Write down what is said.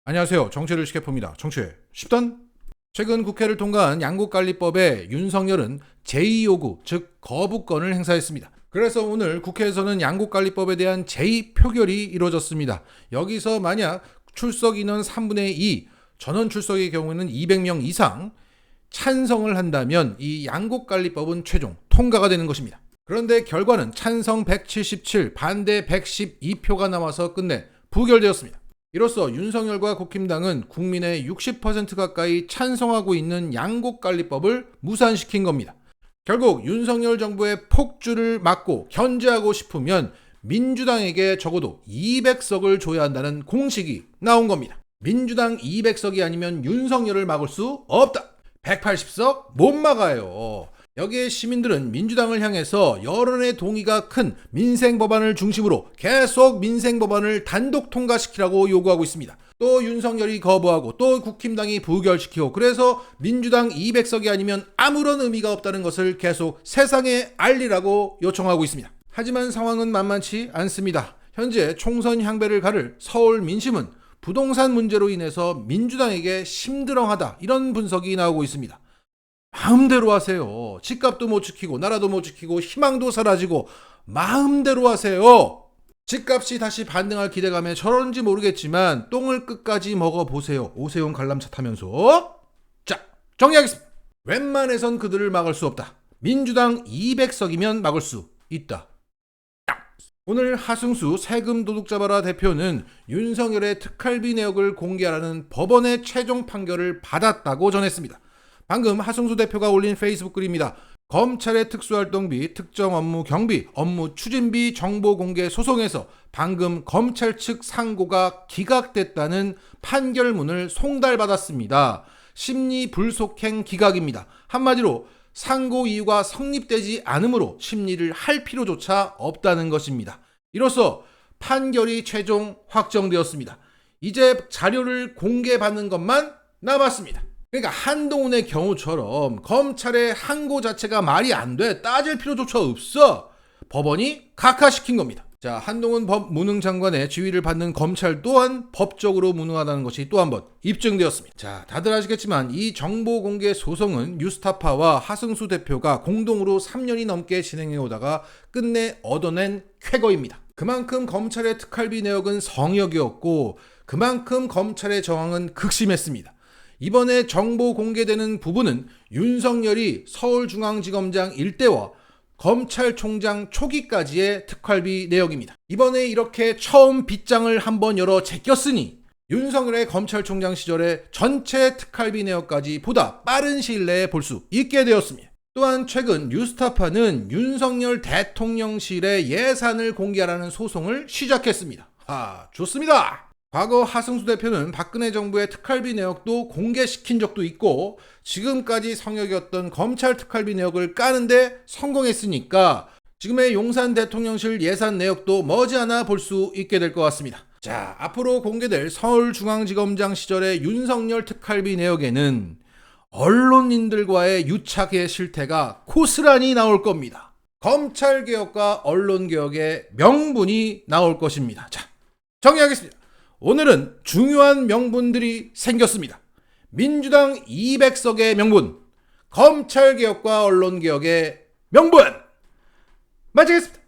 안녕하세요. 정치를 쉽게 풉니다. 정치의 10단. 최근 국회를 통과한 양곡관리법에 윤석열은 제2요구, 즉 거부권을 행사했습니다. 그래서 오늘 국회에서는 양곡관리법에 대한 제2표결이 이루어졌습니다. 여기서 만약 출석 인원 3분의 2, 전원 출석의 경우에는 200명 이상 찬성을 한다면 이 양곡관리법은 최종 통과가 되는 것입니다. 그런데 결과는 찬성 177, 반대 112표가 나와서 끝내 부결되었습니다. 이로써 윤석열과 국힘당은 국민의 60% 가까이 찬성하고 있는 양곡관리법을 무산시킨 겁니다. 결국 윤석열 정부의 폭주를 막고 견제하고 싶으면 민주당에게 적어도 200석을 줘야 한다는 공식이 나온 겁니다. 민주당 200석이 아니면 윤석열을 막을 수 없다. 180석 못 막아요. 여기에 시민들은 민주당을 향해서 여론의 동의가 큰 민생 법안을 중심으로 계속 민생 법안을 단독 통과시키라고 요구하고 있습니다. 또 윤석열이 거부하고 또 국힘당이 부결시키고, 그래서 민주당 200석이 아니면 아무런 의미가 없다는 것을 계속 세상에 알리라고 요청하고 있습니다. 하지만 상황은 만만치 않습니다. 현재 총선 향배를 가를 서울 민심은 부동산 문제로 인해서 민주당에게 심드렁하다, 이런 분석이 나오고 있습니다. 마음대로 하세요. 집값도 못 지키고 나라도 못 지키고 희망도 사라지고 마음대로 하세요. 집값이 다시 반등할 기대감에 저런지 모르겠지만 똥을 끝까지 먹어보세요. 오세훈 관람차 타면서. 자, 정리하겠습니다. 웬만해선 그들을 막을 수 없다. 민주당 200석이면 막을 수 있다. 오늘 하승수 세금 도둑 잡아라 대표는 윤석열의 특활비 내역을 공개하라는 법원의 최종 판결을 받았다고 전했습니다. 방금 하승수 대표가 올린 페이스북 글입니다. 검찰의 특수활동비, 특정 업무 경비, 업무 추진비 정보 공개 소송에서 방금 검찰 측 상고가 기각됐다는 판결문을 송달받았습니다. 심리 불속행 기각입니다. 한마디로 상고 이유가 성립되지 않으므로 심리를 할 필요조차 없다는 것입니다. 이로써 판결이 최종 확정되었습니다. 이제 자료를 공개받는 것만 남았습니다. 그러니까 한동훈의 경우처럼 검찰의 항고 자체가 말이 안 돼, 따질 필요조차 없어, 법원이 각하시킨 겁니다. 자, 한동훈 법무능장관의 지위를 받는 검찰 또한 법적으로 무능하다는 것이 또 한 번 입증되었습니다. 자, 다들 아시겠지만 이 정보공개 소송은 뉴스타파와 하승수 대표가 공동으로 3년이 넘게 진행해오다가 끝내 얻어낸 쾌거입니다. 그만큼 검찰의 특활비 내역은 성역이었고 그만큼 검찰의 저항은 극심했습니다. 이번에 정보 공개되는 부분은 윤석열이 서울중앙지검장 일대와 검찰총장 초기까지의 특활비 내역입니다. 이번에 이렇게 처음 빗장을 한번 열어 제꼈으니 윤석열의 검찰총장 시절의 전체 특활비 내역까지 보다 빠른 시일 내에 볼 수 있게 되었습니다. 또한 최근 뉴스타파는 윤석열 대통령실의 예산을 공개하라는 소송을 시작했습니다. 좋습니다. 과거 하승수 대표는 박근혜 정부의 특활비 내역도 공개시킨 적도 있고 지금까지 성역이었던 검찰 특활비 내역을 까는데 성공했으니까 지금의 용산 대통령실 예산 내역도 머지않아 볼 수 있게 될 것 같습니다. 자, 앞으로 공개될 서울중앙지검장 시절의 윤석열 특활비 내역에는 언론인들과의 유착의 실태가 고스란히 나올 겁니다. 검찰개혁과 언론개혁의 명분이 나올 것입니다. 자, 정리하겠습니다. 오늘은 중요한 명분들이 생겼습니다. 민주당 200석의 명분, 검찰개혁과 언론개혁의 명분! 마치겠습니다.